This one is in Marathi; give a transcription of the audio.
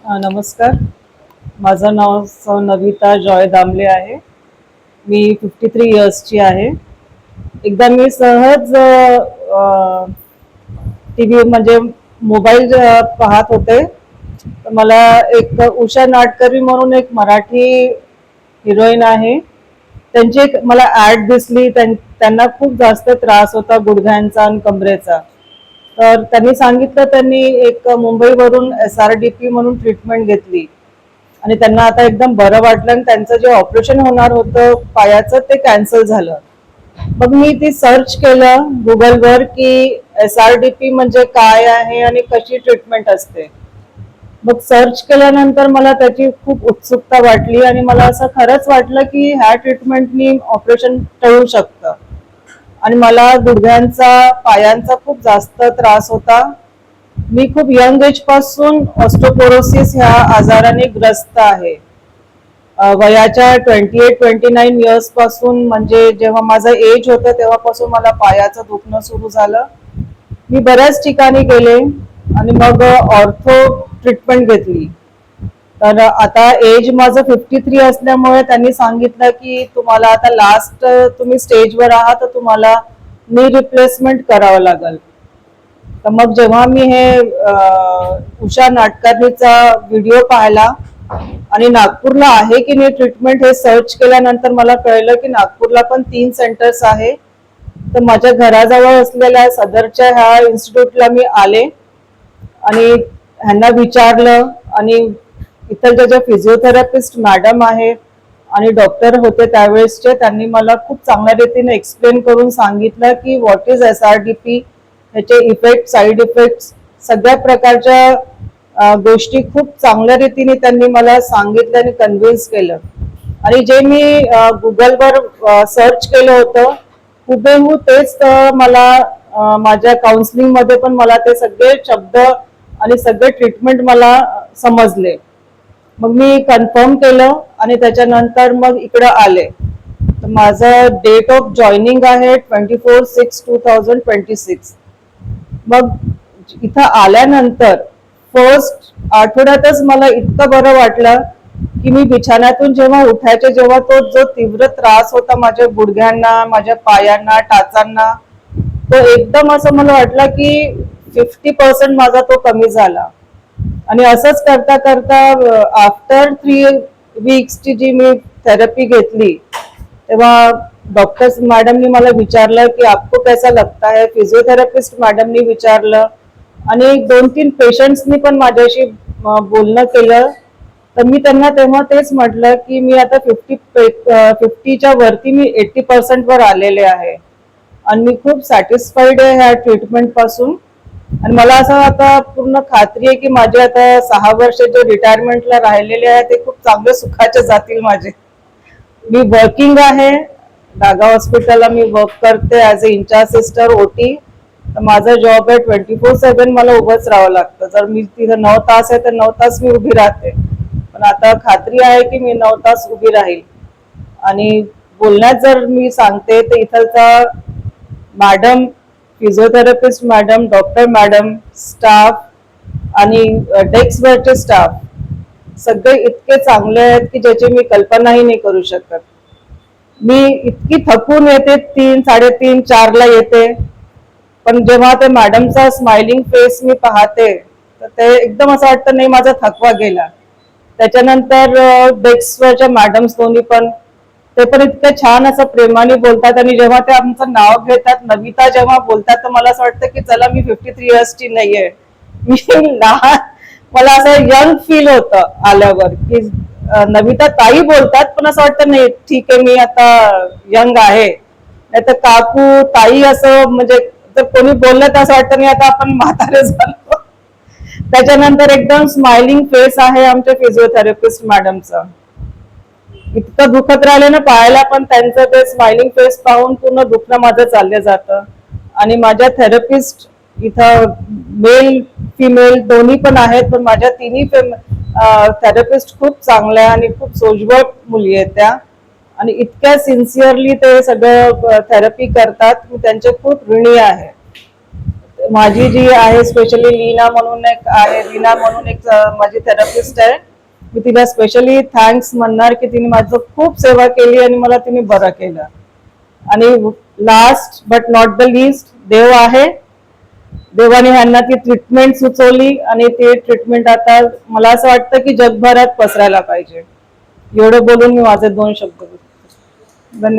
नमस्कार. माझं नाव नविता जॉय दामले आहे. मी 53 इयर्सची आहे. एकदा मी सहज टी व्ही म्हणजे मोबाईल पाहत होते, तर मला एक उषा नाडकर्णी म्हणून एक मराठी हिरोईन आहे, त्यांची एक मला ॲड दिसली. त्यांना खूप जास्त त्रास होता गुडघ्यांचा आणि कमरेचा. तर त्यांनी सांगितलं, त्यांनी एक मुंबईवरून SRDP म्हणून ट्रीटमेंट घेतली आणि त्यांना आता एकदम बरं वाटलं आणि त्यांचं जे ऑपरेशन होणार होतं पायाचं ते कॅन्सल झालं. मग मी ती सर्च केलं गुगलवर की SRDP म्हणजे काय आहे आणि कशी ट्रीटमेंट असते. मग सर्च केल्यानंतर मला त्याची खूप उत्सुकता वाटली आणि मला असं खरंच वाटलं की ह्या ट्रीटमेंटनी ऑपरेशन टळू शकतं. आणि मला गुडघ्यांचा पायांचा खूप जास्त त्रास होता. मी खूप यंग एज पासून ऑस्टोपोरोसिस ह्या आजाराने ग्रस्त आहे. वयाच्या 28-29 इयर्स पासून, म्हणजे जेव्हा माझं एज होतं तेव्हापासून मला पायाचं दुखणं सुरू झालं. मी बऱ्याच ठिकाणी गेले आणि मग ऑर्थो ट्रीटमेंट घेतली. तर आता एज माझं 53 असल्यामुळे त्यांनी सांगितलं की तुम्हाला आता लास्ट तुम्ही स्टेजवर आहात, तर तुम्हाला नी रिप्लेसमेंट करावं लागेल. तर मग जेव्हा मी हे उषा नाडकर्णीचा व्हिडिओ पाहिला आणि नागपूरला आहे की नाही ट्रीटमेंट हे सर्च केल्यानंतर मला कळलं की नागपूरला पण 3 सेंटर्स आहे. तर माझ्या घराजवळ असलेल्या सदरच्या ह्या इन्स्टिट्यूटला मी आले आणि ह्यांना विचारलं. आणि इतर ज्या फिजिओथेरपिस्ट मॅडम आहे आणि डॉक्टर होते त्यावेळेसचे, त्यांनी मला खूप चांगल्या रीतीने एक्सप्लेन करून सांगितलं की व्हॉट इज SRDP, ह्याचे इफेक्ट, साईड इफेक्ट, सगळ्या प्रकारच्या गोष्टी खूप चांगल्या रीतीने त्यांनी मला सांगितलं आणि कन्व्हिन्स केलं. आणि जे मी गुगलवर सर्च केलं होतं हुबेहू तेच मला माझ्या काउन्सिलिंग मध्ये पण मला ते सगळे शब्द आणि सगळे ट्रीटमेंट मला समजले. मग मी कन्फर्म केलं आणि त्याच्यानंतर मग इकडं आले. तर माझं डेट ऑफ जॉईनिंग आहे 24/6/2026. मग इथं आल्यानंतर फर्स्ट आठवड्यातच मला इतकं बरं वाटलं की मी बिछाण्यातून जेव्हा उठायचे, जेव्हा तो जो तीव्र त्रास होता माझ्या गुडघ्यांना, माझ्या पायांना, टाचांना, तो एकदम असं मला वाटलं की 50% माझा तो कमी झाला. आणि असंच करता करता आफ्टर 3 वीक्सची जी मी थेरपी घेतली, तेव्हा डॉक्टर मॅडमनी मला विचारलं की आपको कैसा लगता है, फिजिओथेरपिस्ट मॅडमनी विचारलं आणि 2-3 पेशंट्सनी पण माझ्याशी बोलणं केलं. तर मी त्यांना तेव्हा तेच म्हटलं की मी आता 50च्या वरती मी 80% वर आलेले आहे आणि मी खूप सॅटिस्फाईड आहे ह्या ट्रीटमेंट पासून. आणि मला असं आता पूर्ण खात्री आहे की माझे आता 6 वर्ष जे रिटायरमेंटला राहिलेले आहे ते खूप चांगले सुखाचे जातील माझे. मी वर्किंग आहे, दागा हॉस्पिटलला मी वर्क करते as a incharge sister OT. तर माझा जॉब आहे 24/7 मला उभंच राहावं लागतं. जर मी तिथं 9 तास आहे तर 9 तास मी उभी राहते, पण आता खात्री आहे की मी 9 तास उभी राहील. आणि बोलण्यात जर मी सांगते तर इथलचा madam, physiotherapist madam, doctor madam, staff आणि डेस्कवरचे स्टाफ सगळे इतके चांगले आहेत की ज्याची मी कल्पनाही नाही करू शकत. मी इतकी थकून येते, 3-3:30-4 ला येते, पण जेव्हा ते मॅडमचा स्माइलिंग फेस मी पाहते तर ते एकदम असं वाटतं नाही माझा थकवा गेला. त्याच्यानंतर डेस्कवरच्या मॅडम्स दोन्ही पण, ते पण इतकं छान असं प्रेमाने बोलतात आणि जेव्हा ते आमचं नाव घेतात, नविता जेव्हा बोलतात, तर मला असं वाटतं की चला मी 53 इयर्सची नाहीये, मी लहान, मला असं यंग फील होतं आल्यावर की नविता ताई बोलतात, पण असं वाटतं नाही ठीक आहे मी आता यंग आहे. नाही तर काकू ताई असं, म्हणजे जर कोणी बोललं तर असं वाटतं नाही आता आपण म्हातारे झालो. त्याच्यानंतर एकदम स्माइलिंग फेस आहे आमच्या फिजिओथेरपिस्ट मॅडमचा. इतकं दुखत राहिलं ना पाहायला, पण त्यांचं ते स्माइलिंग फेस पाहून पूर्ण दुखणं माझं चाललं जातं. आणि माझ्या थेरपिस्ट इथं मेल फिमेल दोन्ही पण आहेत, पण माझ्या तिन्ही थेरपिस्ट खूप चांगल्या आणि खूप सोज्वळ मुली आहेत त्या, आणि इतक्या सिन्सिअरली ते सगळं थेरपी करतात. मी त्यांचे खूप ऋणी आहे. माझी जी आहे स्पेशली लीना म्हणून एक आहे, लीना म्हणून एक माझी थेरपिस्ट आहे. मी तिला स्पेशली थँक्स म्हणणार की तिने माझं खूप सेवा केली आणि मला तिने बरं केलं. आणि last but not the least, देव आहे. देवाने ह्यांना ती ट्रीटमेंट सुचवली आणि ते ट्रीटमेंट आता मला असं वाटतं की जगभरात पसरायला पाहिजे. एवढं बोलून मी माझे 2 शब्द. धन्यवाद.